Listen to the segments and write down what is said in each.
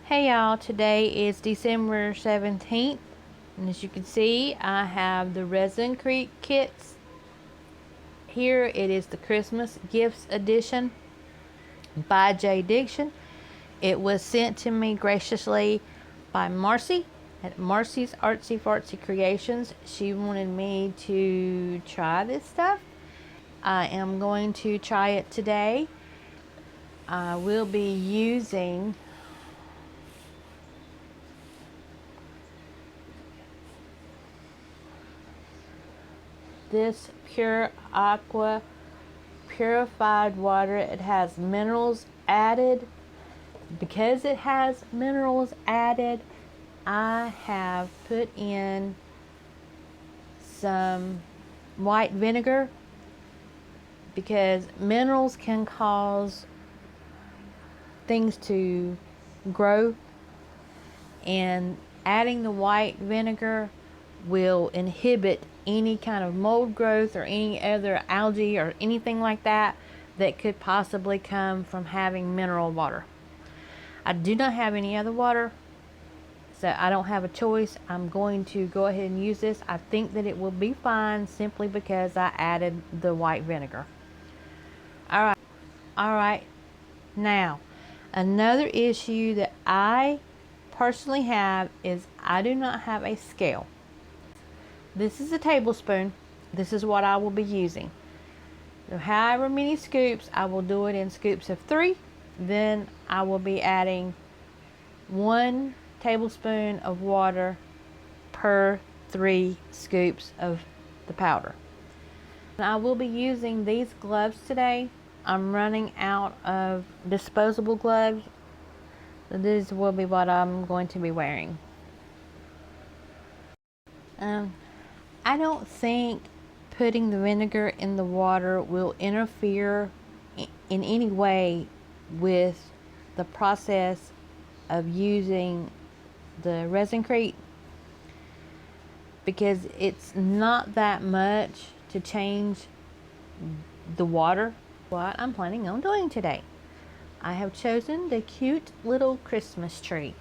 Hey y'all, today is December 17th, and as you can see, I have the Resincrete kits. Here it is the Christmas Gifts Edition by JDiction. It was sent to me graciously by Marcy at Marcy's Artsy Fartsy Creations. She wanted me to try this stuff. I am going to try it today. I will be using this Pure Aqua purified water. It has minerals added. Because it has minerals added, I have put in some white vinegar because minerals can cause things to grow, and adding the white vinegar will inhibit any kind of mold growth or any other algae or anything like that that could possibly come from having mineral water. I do not have any other water, so I don't have a choice. I'm going to go ahead and use this. I think that it will be fine simply because I added the white vinegar. All right. Now, another issue that I personally have is I do not have a scale. This is a tablespoon. This is what I will be using. So however many scoops, I will do it in scoops of 3. Then I will be adding 1 tablespoon of water per 3 scoops of the powder. And I will be using these gloves today. I'm running out of disposable gloves. So this will be what I'm going to be wearing. I don't think putting the vinegar in the water will interfere in any way with the process of using the Resincrete, because it's not that much to change the water. What I'm planning on doing today, I have chosen the cute little Christmas tree,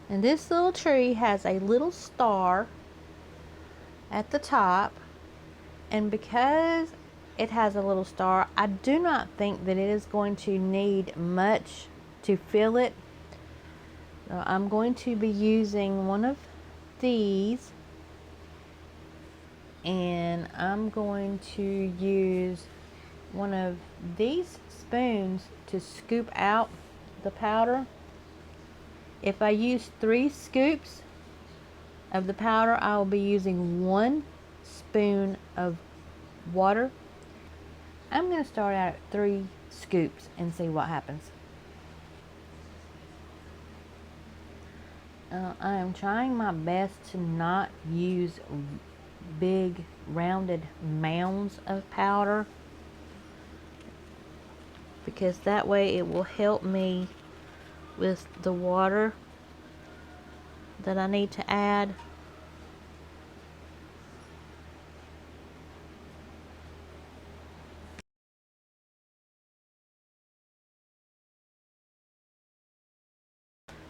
and this little tree has a little star at the top, and because it has a little star, I do not think that it is going to need much to fill it. So I'm going to be using one of these, and I'm going to use one of these spoons to scoop out the powder. If I use 3 scoops of the powder, I will be using 1 spoon of water. I'm going to start out at 3 scoops and see what happens. I am trying my best to not use big rounded mounds of powder, because that way it will help me with the water that I need to add.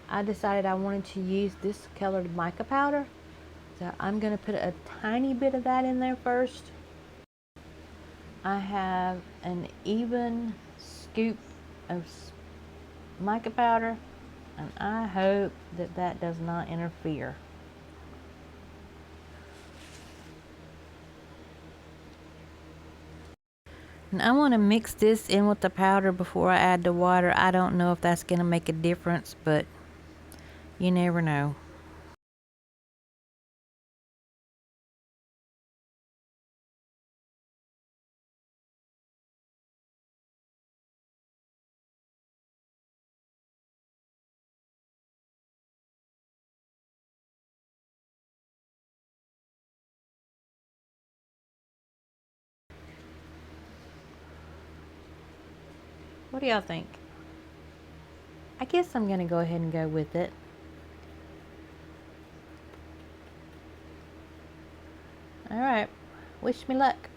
I decided I wanted to use this colored mica powder, so I'm going to put a tiny bit of that in there first. I have an even scoop of mica powder, and I hope that that does not interfere. And I want to mix this in with the powder before I add the water. I don't know if that's going to make a difference, but you never know. What do y'all think? I guess I'm going to go ahead and go with it. Alright, wish me luck.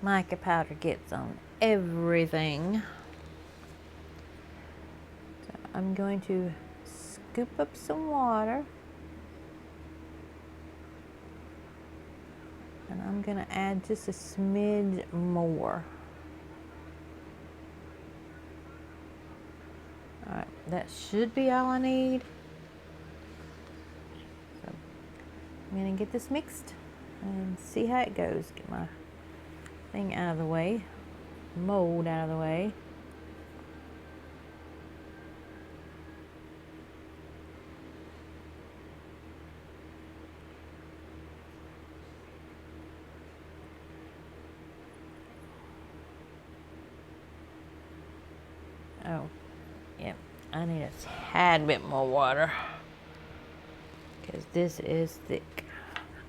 Mica powder gets on everything. So I'm going to scoop up some water. And I'm going to add just a smidge more. Alright, that should be all I need. So I'm going to get this mixed and see how it goes. Get my thing out of the way, mold out of the way. Oh, yep, I need a tad bit more water because this is thick.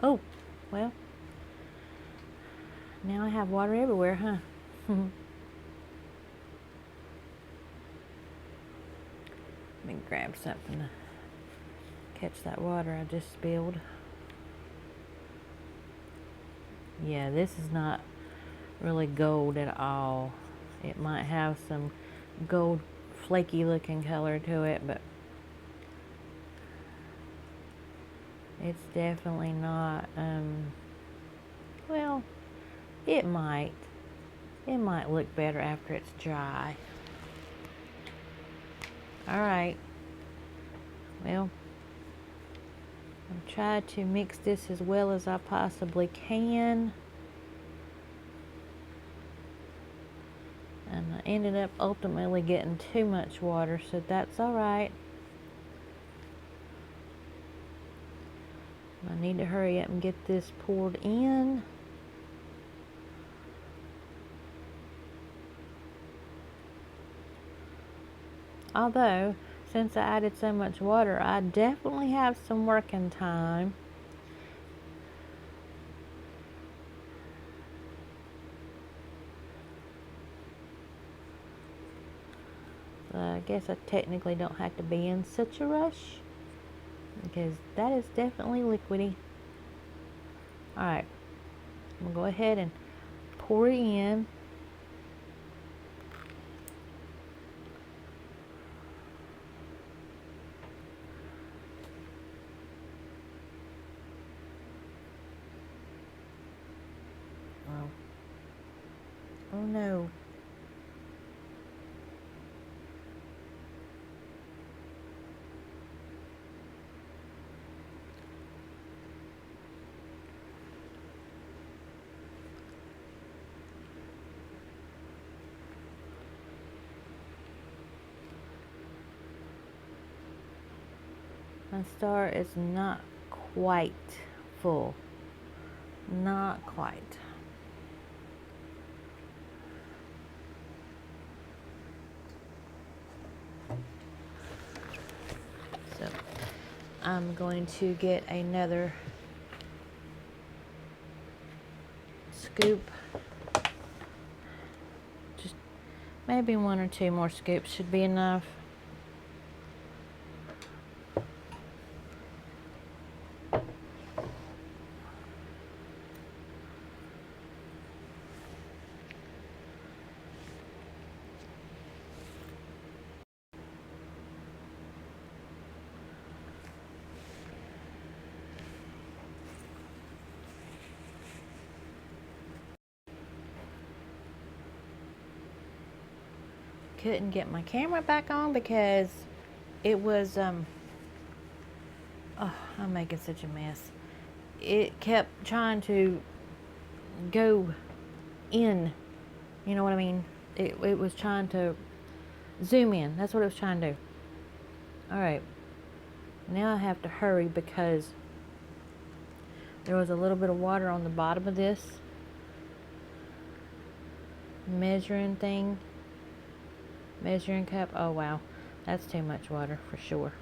Oh, well, now I have water everywhere, huh? Let me grab something to catch that water I just spilled. Yeah, this is not really gold at all. It might have some gold flaky looking color to it, but it's definitely not, well, it might look better after it's dry. Alright, well, I'll try to mix this as well as I possibly can. And I ended up ultimately getting too much water, so that's alright. I need to hurry up and get this poured in. Although, since I added so much water, I definitely have some working time. So I guess I technically don't have to be in such a rush, because that is definitely liquidy. Alright, I'm going to go ahead and pour it in. Oh no. My star is not quite full. Not quite. So I'm going to get another scoop. Just maybe one or two more scoops should be enough. Couldn't get my camera back on because it was oh, I'm making such a mess. It kept trying to go in, you know what I mean? It was trying to zoom in. That's what it was trying to do. Alright, now I have to hurry because there was a little bit of water on the bottom of this measuring thing. Measuring cup. Oh wow, that's too much water for sure.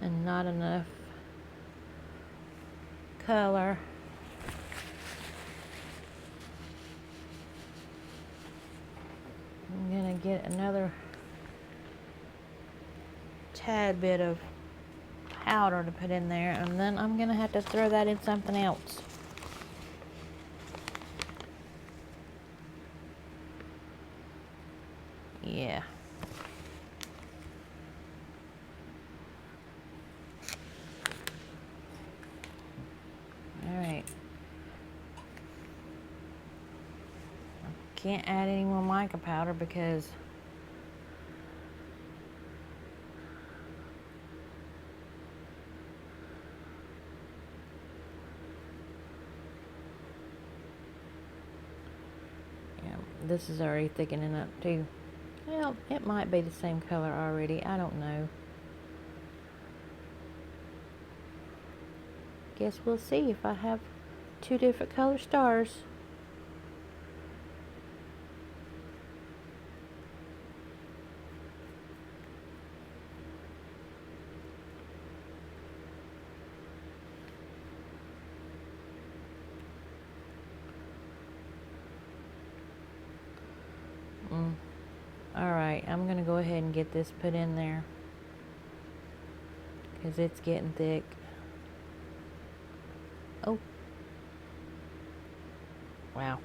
And not enough color. get another tad bit of powder to put in there, and then I'm gonna have to throw that in something else. Yeah. Alright. Can't add any more mica powder because yeah, this is already thickening up too. Well, it might be the same color already. I don't know. Guess we'll see if I have two different color stars. Alright, I'm going to go ahead and get this put in there because it's getting thick. Oh. Wow.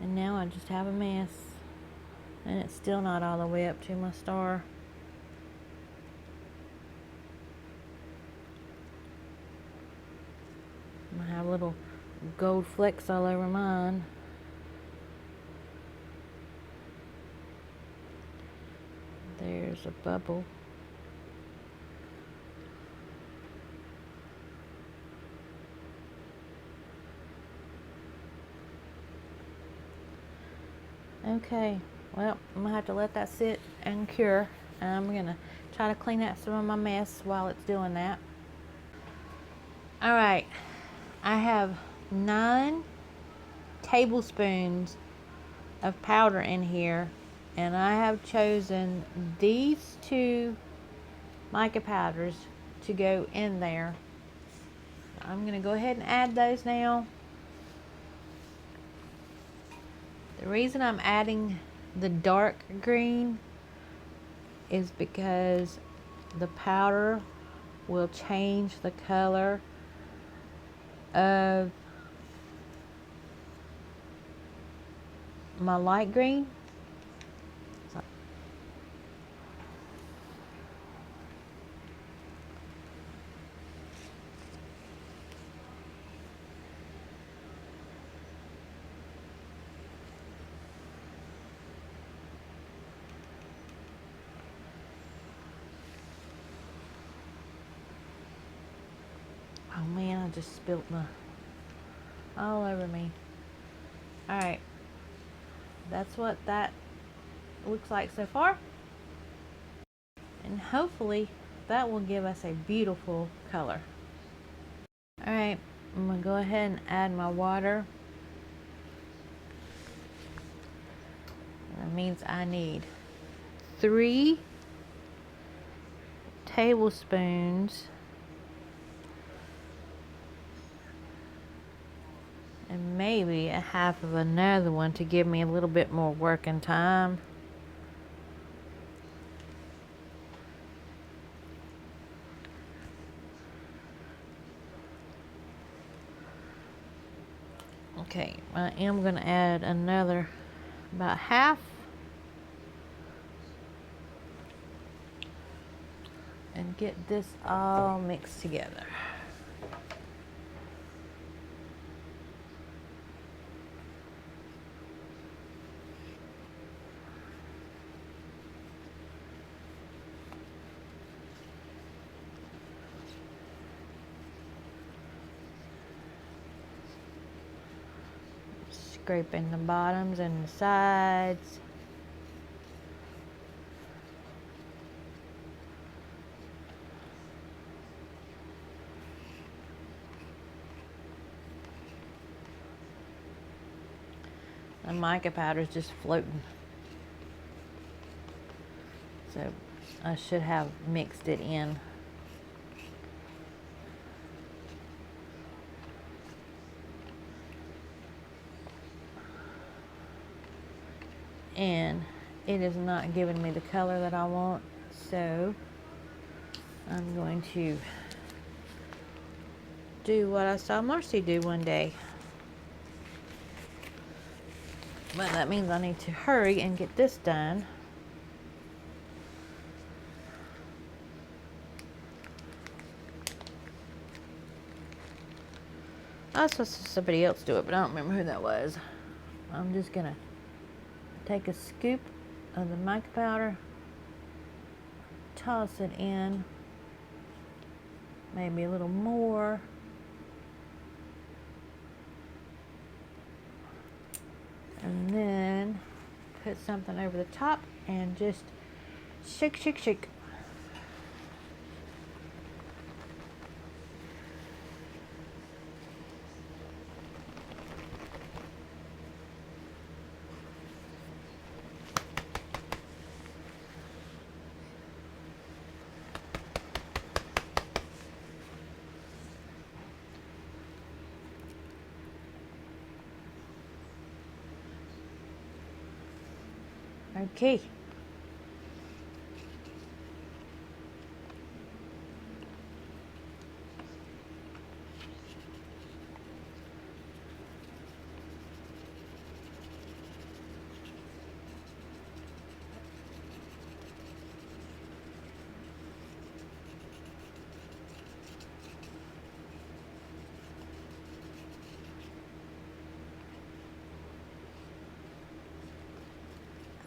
And now I just have a mess. And it's still not all the way up to my star. I have little gold flecks all over mine. There's a bubble. Okay, well, I'm gonna have to let that sit and cure. And I'm gonna try to clean out some of my mess while it's doing that. All right, I have 9 tablespoons of powder in here, and I have chosen these 2 mica powders to go in there. I'm gonna go ahead and add those now. The reason I'm adding the dark green is because the powder will change the color of my light green. Oh man, I just spilt my all over me. Alright, that's what that looks like so far. And hopefully that will give us a beautiful color. Alright, I'm going to go ahead and add my water. That means I need 3 tablespoons and maybe a half of another one to give me a little bit more working time. Okay, I am going to add another about half. And get this all mixed together. Scraping the bottoms and the sides. The mica powder is just floating. So I should have mixed it in. And it is not giving me the color that I want, so I'm going to do what I saw Marcy do one day. But that means I need to hurry and get this done. I saw somebody else do it, but I don't remember who that was. I'm just gonna take a scoop of the mica powder, toss it in, maybe a little more. And then put something over the top and just shake, shake, shake. Okay.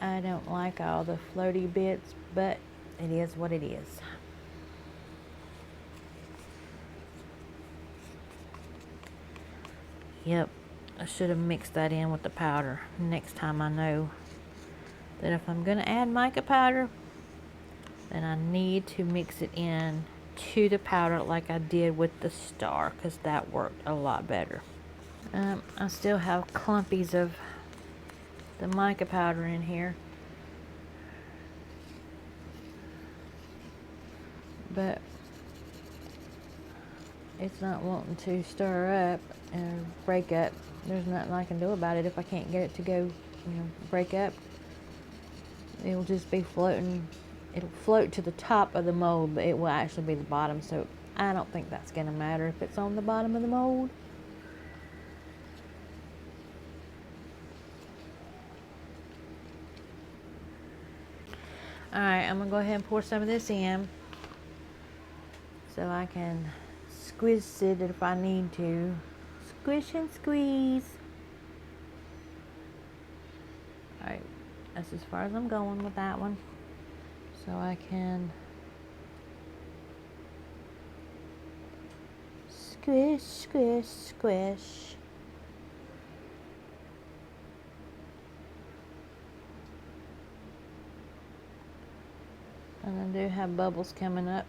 I don't like all the floaty bits, but it is what it is. Yep, I should have mixed that in with the powder. Next time I know that if I'm gonna add mica powder, then I need to mix it in to the powder like I did with the star, because that worked a lot better. I still have clumpies of the mica powder in here, but it's not wanting to stir up and break up. There's nothing I can do about it if I can't get it to go, break up. It'll just be floating. It'll float to the top of the mold, but it will actually be the bottom, so I don't think that's going to matter if it's on the bottom of the mold. Alright, I'm going to go ahead and pour some of this in so I can squeeze it if I need to. Squish and squeeze. Alright, that's as far as I'm going with that one. So I can squish, squish, squish. And I do have bubbles coming up.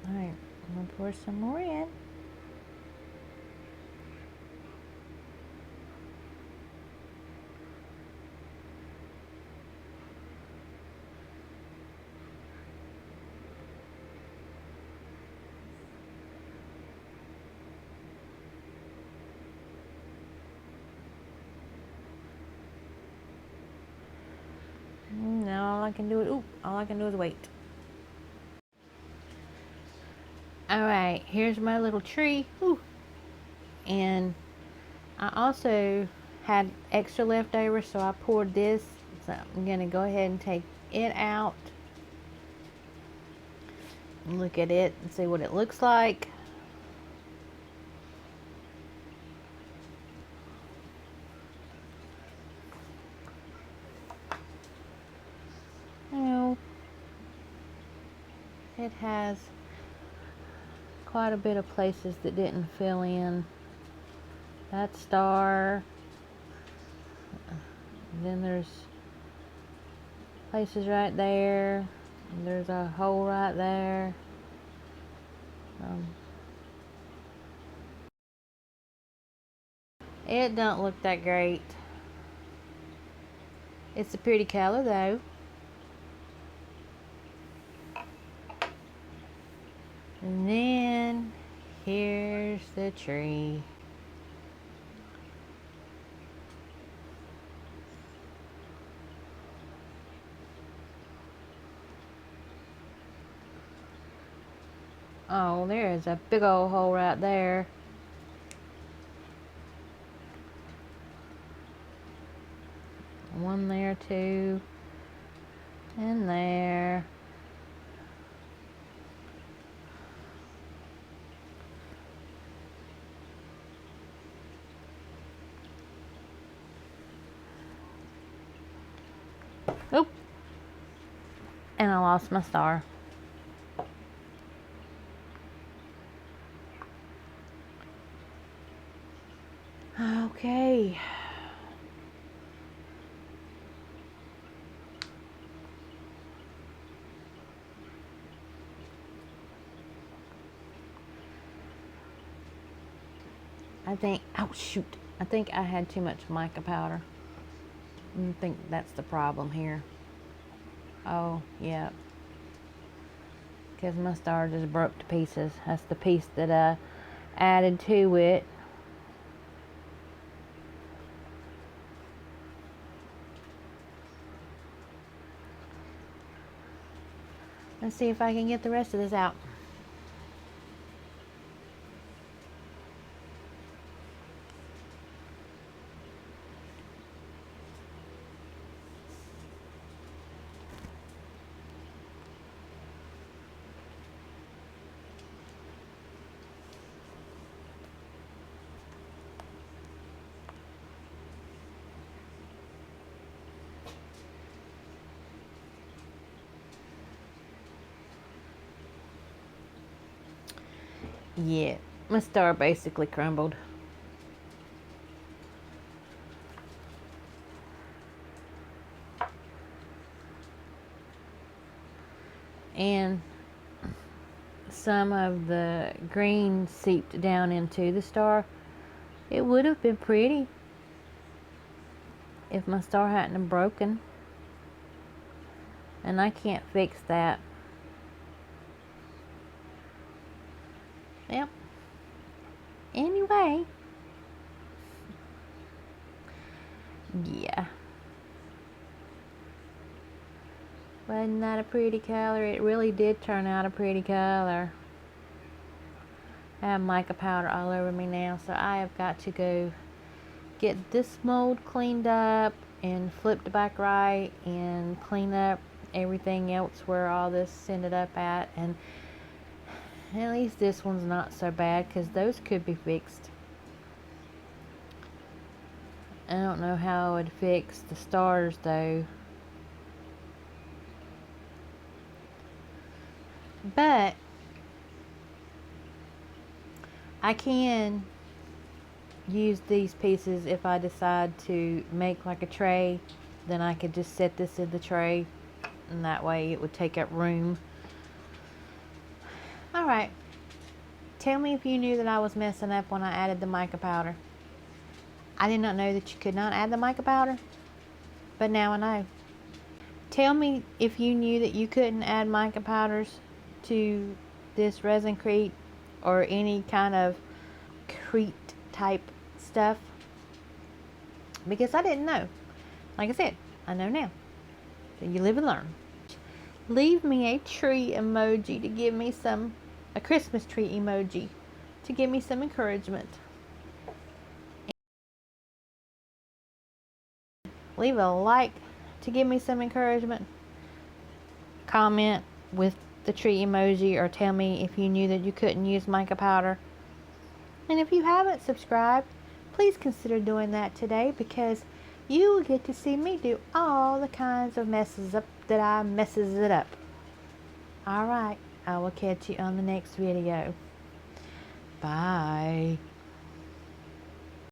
Alright, I'm going to pour some more in. Now all I can do is wait. Alright, here's my little tree. Ooh. And I also had extra leftover, so I poured this. So I'm going to go ahead and take it out. Look at it and see what it looks like. Well, it has quite a bit of places that didn't fill in. That star. Then there's places right there. There's a hole right there. It don't look that great. It's a pretty color though. And then here's the tree. Oh, there is a big old hole right there. One there too. And there. Oop. And I lost my star. Okay. Oh shoot, I think I had too much mica powder. I think that's the problem here. Oh, yeah. Because my star just broke to pieces. That's the piece that I added to it. Let's see if I can get the rest of this out. Yeah, my star basically crumbled. And some of the green seeped down into the star. It would have been pretty if my star hadn't broken. And I can't fix that. Yep. Anyway. Yeah. Wasn't that a pretty color? It really did turn out a pretty color. I have mica powder all over me now, so I have got to go get this mold cleaned up and flipped back right and clean up everything else where all this ended up at. And at least this one's not so bad because those could be fixed. I don't know how I would fix the stars though. But I can use these pieces if I decide to make like a tray. Then I could just set this in the tray and that way it would take up room. Alright, tell me if you knew that I was messing up when I added the mica powder. I did not know that you could not add the mica powder, but now I know. Tell me if you knew that you couldn't add mica powders to this Resincrete or any kind of crete type stuff, because I didn't know. Like I said, I know now. So you live and learn. Leave me a tree emoji to give me a Christmas tree emoji to give me some encouragement. leave a like to give me some encouragement. Comment with the tree emoji, or tell me if you knew that you couldn't use mica powder. And if you haven't subscribed, please consider doing that today, because you will get to see me do all the kinds of messes up that I messes it up. Alright, I will catch you on the next video. Bye.